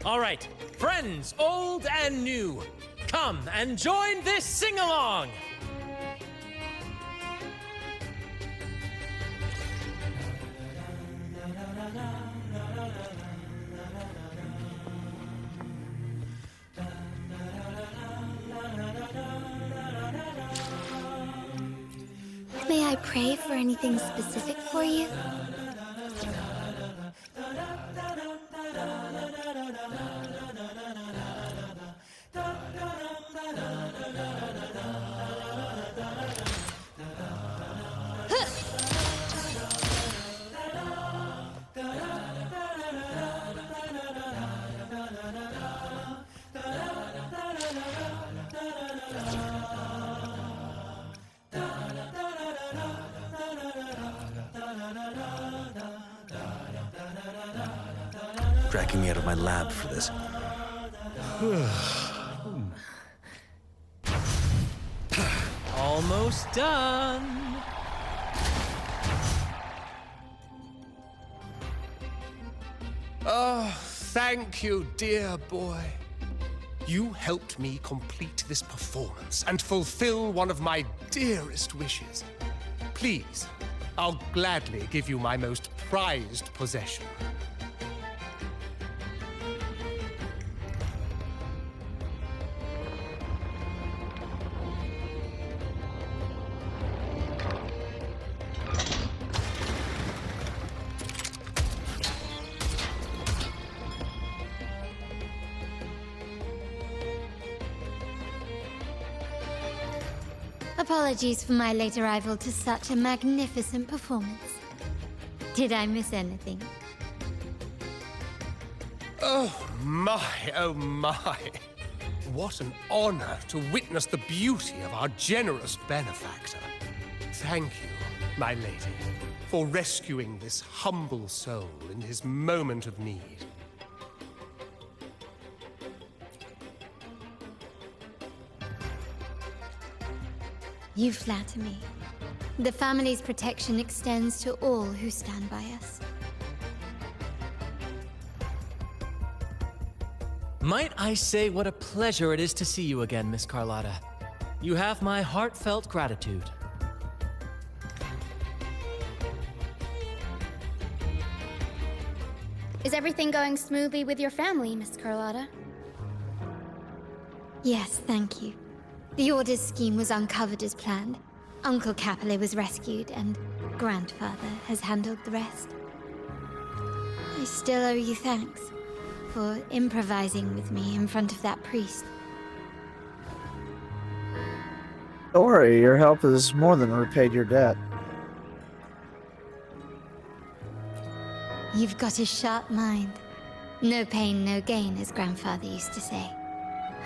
All right, friends, old and new, come and join this sing-along! May I pray for anything specific for you? Dragging me out of my lab for this. Almost done. Oh, thank you, dear boy. You helped me complete this performance and fulfill one of my dearest wishes. Please, I'll gladly give you my most prized possession. Apologies for my late arrival to such a magnificent performance. Did I miss anything? Oh my, oh my. What an honor to witness the beauty of our generous benefactor. Thank you, my lady, for rescuing this humble soul in his moment of need. You flatter me. The family's protection extends to all who stand by us. Might I say what a pleasure it is to see you again, Miss Carlotta. You have my heartfelt gratitude. Is everything going smoothly with your family, Miss Carlotta? Yes, thank you. The Order's scheme was uncovered as planned. Uncle Capilet was rescued, and Grandfather has handled the rest. I still owe you thanks for improvising with me in front of that priest. Don't worry, your help has more than repaid your debt. You've got a sharp mind. No pain, no gain, as Grandfather used to say.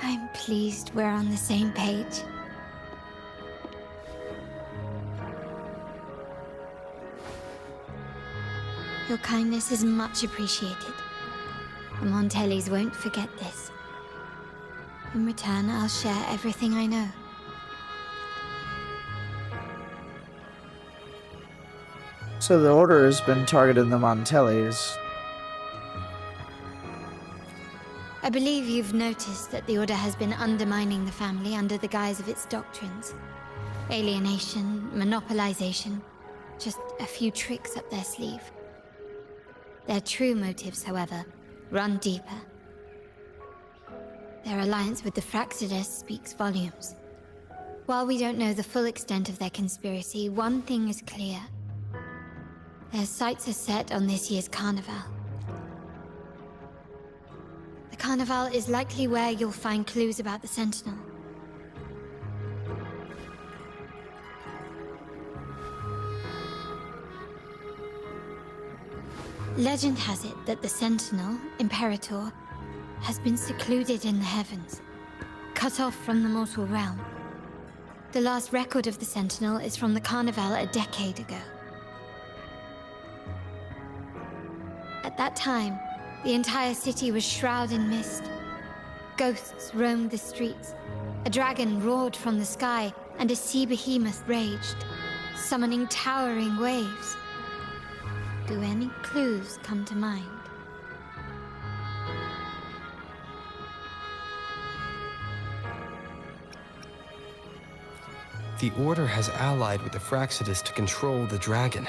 I'm pleased we're on the same page. Your kindness is much appreciated. The Montellis won't forget this. In return, I'll share everything I know. So the Order has been targeting the Montellis. I believe you've noticed that the Order has been undermining the family under the guise of its doctrines. Alienation, monopolization, just a few tricks up their sleeve. Their true motives, however, run deeper. Their alliance with the Fraxidus speaks volumes. While we don't know the full extent of their conspiracy, one thing is clear. Their sights are set on this year's carnival. The carnival is likely where you'll find clues about the Sentinel. Legend has it that the Sentinel, Imperator, has been secluded in the heavens, cut off from the mortal realm. The last record of the Sentinel is from the Carnival a decade ago. At that time, the entire city was shrouded in mist. Ghosts roamed the streets. A dragon roared from the sky, and a sea behemoth raged, summoning towering waves. Do any clues come to mind? The Order has allied with the Fraxidus to control the dragon.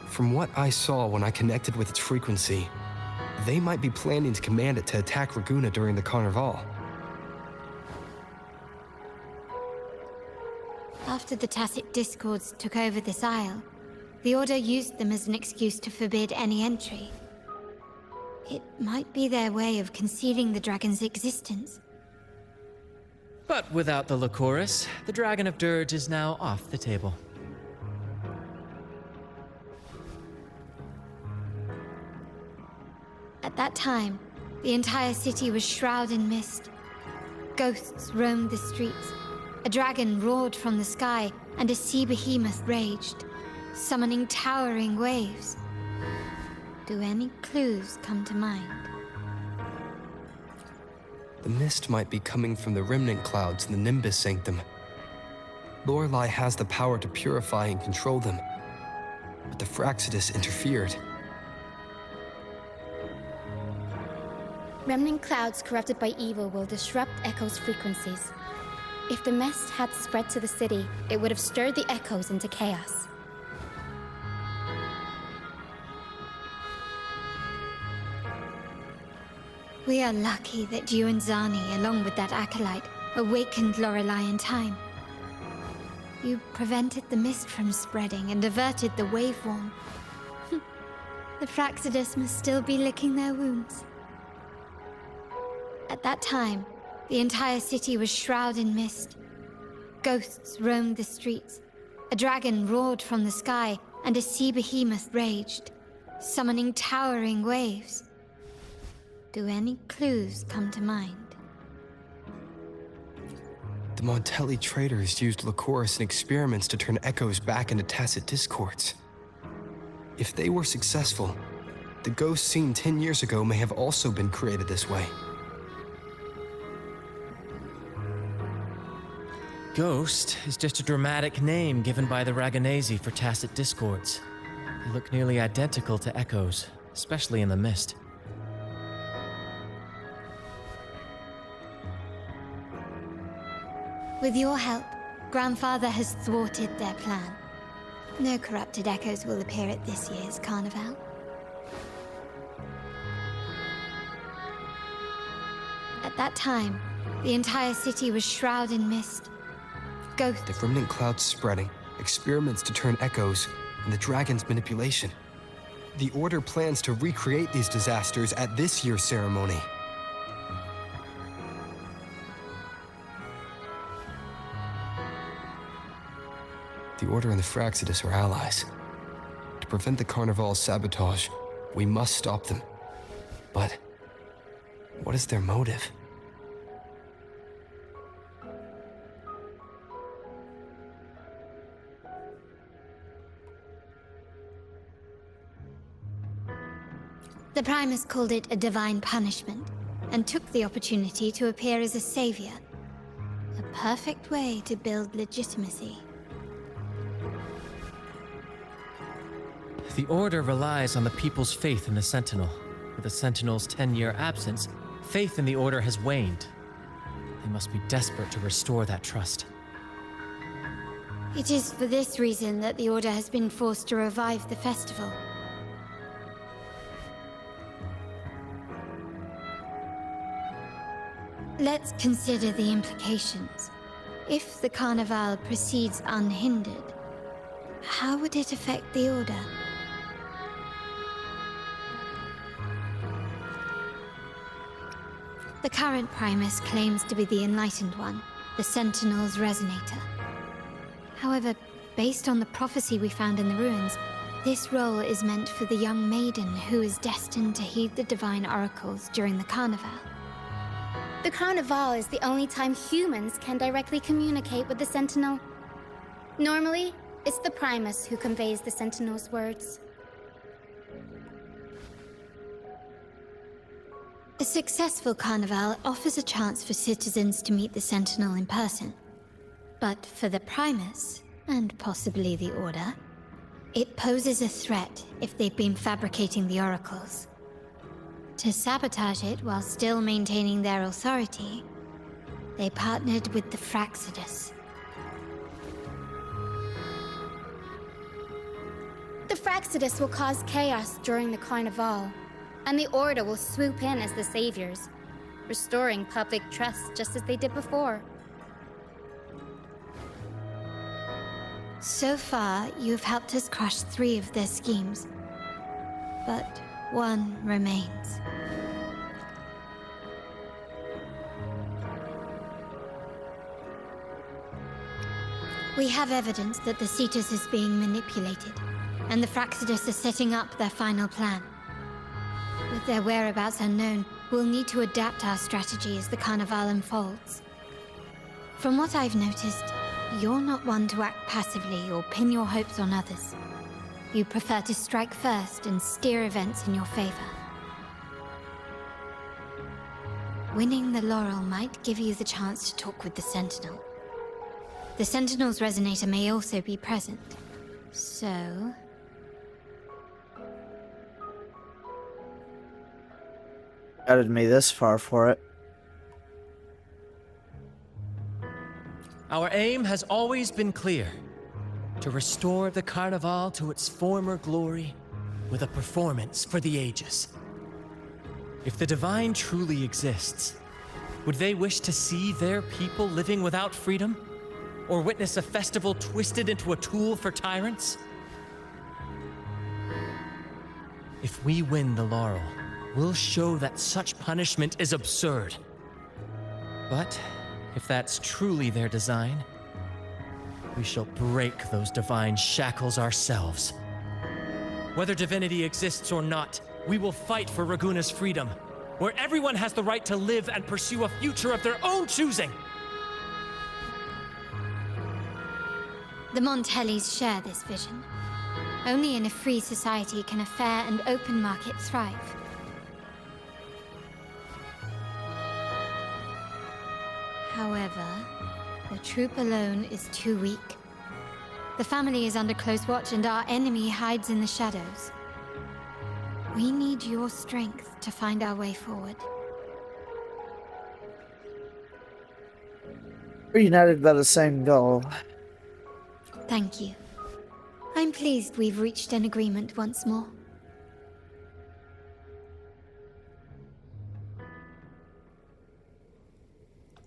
From what I saw when I connected with its frequency, they might be planning to command it to attack Raguna during the Carnival. After the Tacit Discords took over this isle, the Order used them as an excuse to forbid any entry. It might be their way of concealing the dragon's existence. But without the Lycoris, the Dragon of Dirge is now off the table. At that time, the entire city was shrouded in mist. Ghosts roamed the streets. A dragon roared from the sky, and a sea behemoth raged, summoning towering waves. Do any clues come to mind? The mist might be coming from the remnant clouds in the Nimbus Sanctum. Lorelei has the power to purify and control them, but the Fraxidus interfered. Remnant clouds corrupted by evil will disrupt Echo's frequencies. If the mist had spread to the city, it would have stirred the Echoes into chaos. We are lucky that you and Zani, along with that acolyte, awakened Lorelei in time. You prevented the mist from spreading and averted the waveworm. The Fraxidus must still be licking their wounds. At that time, the entire city was shrouded in mist. Ghosts roamed the streets. A dragon roared from the sky, and a sea behemoth raged, summoning towering waves. Do any clues come to mind? The Montelli traders used Lycoris in experiments to turn Echoes back into Tacit Discords. If they were successful, the ghosts seen 10 years ago may have also been created this way. Ghost is just a dramatic name given by the Raganesi for Tacit Discords. They look nearly identical to Echoes, especially in the mist. With your help, Grandfather has thwarted their plan. No corrupted Echoes will appear at this year's carnival. At that time, the entire city was shrouded in mist. Ghosts. The remnant clouds spreading, experiments to turn Echoes, and the dragon's manipulation. The Order plans to recreate these disasters at this year's ceremony. The Order and the Fraxidus are allies. To prevent the Carnival's sabotage, we must stop them. But what is their motive? The Primus called it a divine punishment, and took the opportunity to appear as a savior. A perfect way to build legitimacy. The Order relies on the people's faith in the Sentinel. With the Sentinel's 10-year absence, Faith in the Order has waned. They must be desperate to restore that trust. It is for this reason that the Order has been forced to revive the festival. Let's consider the implications. If the Carnival proceeds unhindered, how would it affect the Order? The current Primus claims to be the Enlightened One, the Sentinel's Resonator. However, based on the prophecy we found in the ruins, this role is meant for the young maiden who is destined to heed the divine oracles during the Carnival. The Carnival is the only time humans can directly communicate with the Sentinel. Normally, it's the Primus who conveys the Sentinel's words. A successful Carnival offers a chance for citizens to meet the Sentinel in person. But for the Primus, and possibly the Order, it poses a threat if they've been fabricating the oracles. To sabotage it while still maintaining their authority, they partnered with the Fraxidus. The Fraxidus will cause chaos during the Carnival, and the Order will swoop in as the saviors, restoring public trust just as they did before. So far, you've helped us crush 3 of their schemes, but one remains. We have evidence that the Cetus is being manipulated, and the Fraxidus are setting up their final plan. With their whereabouts unknown, we'll need to adapt our strategy as the Carnival unfolds. From what I've noticed, you're not one to act passively or pin your hopes on others. You prefer to strike first and steer events in your favor. Winning the laurel might give you the chance to talk with the Sentinel. The Sentinel's Resonator may also be present, so... Guided me this far for it. Our aim has always been clear: to restore the Carnival to its former glory with a performance for the ages. If the Divine truly exists, would they wish to see their people living without freedom? Or witness a festival twisted into a tool for tyrants? If we win the laurel, we'll show that such punishment is absurd. But if that's truly their design, we shall break those divine shackles ourselves. Whether divinity exists or not, we will fight for Raguna's freedom, where everyone has the right to live and pursue a future of their own choosing. The Montellis share this vision. Only in a free society can a fair and open market thrive. However, the troop alone is too weak. The family is under close watch and our enemy hides in the shadows. We need your strength to find our way forward. We're united by the same goal. Thank you. I'm pleased we've reached an agreement once more.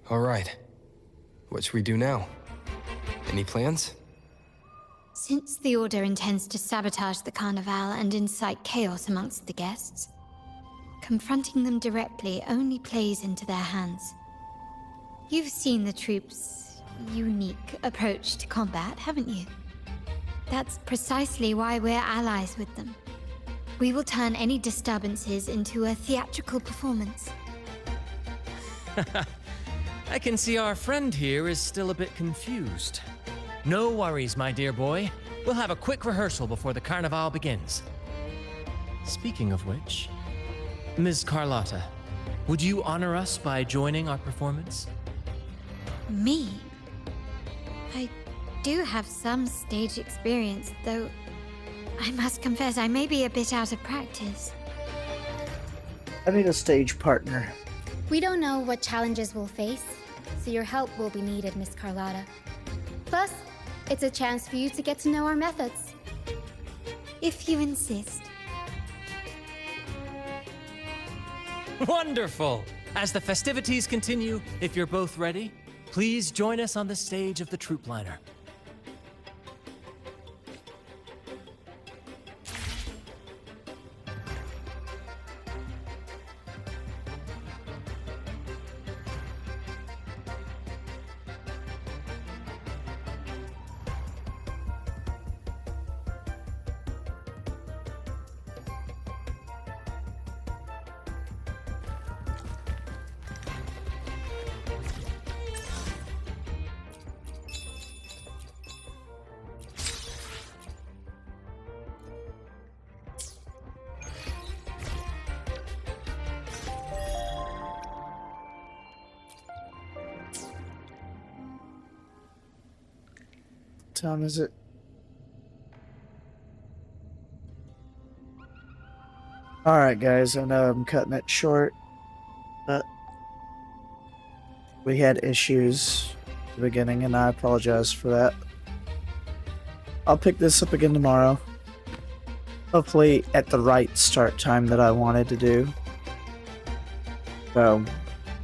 All right. What should we do now? Any plans? Since the Order intends to sabotage the Carnival and incite chaos amongst the guests, confronting them directly only plays into their hands. You've seen the troops' unique approach to combat, haven't you? That's precisely why we're allies with them. We will turn any disturbances into a theatrical performance. I can see our friend here is still a bit confused. No worries, my dear boy. We'll have a quick rehearsal before the Carnival begins. Speaking of which, Ms. Carlotta, would you honor us by joining our performance? Me? I do have some stage experience, though I must confess I may be a bit out of practice. I need a stage partner. We don't know what challenges we'll face, so your help will be needed, Miss Carlotta. Plus, it's a chance for you to get to know our methods. If you insist. Wonderful! As the festivities continue, if you're both ready, please join us on the stage of the troop liner. What time is it? Alright guys, I know I'm cutting it short, but we had issues at the beginning and I apologize for that. I'll pick this up again tomorrow. Hopefully at the right start time that I wanted to do. So,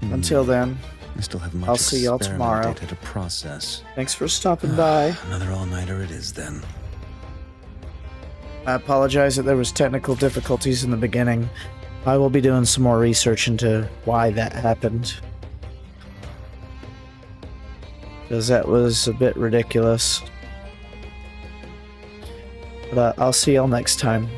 until then, I still have much I'll see y'all tomorrow. experiment data to process. Thanks for stopping by. Another all-nighter it is then. I apologize that there was technical difficulties in the beginning. I will be doing some more research into why that happened. Because that was a bit ridiculous. But I'll see y'all next time.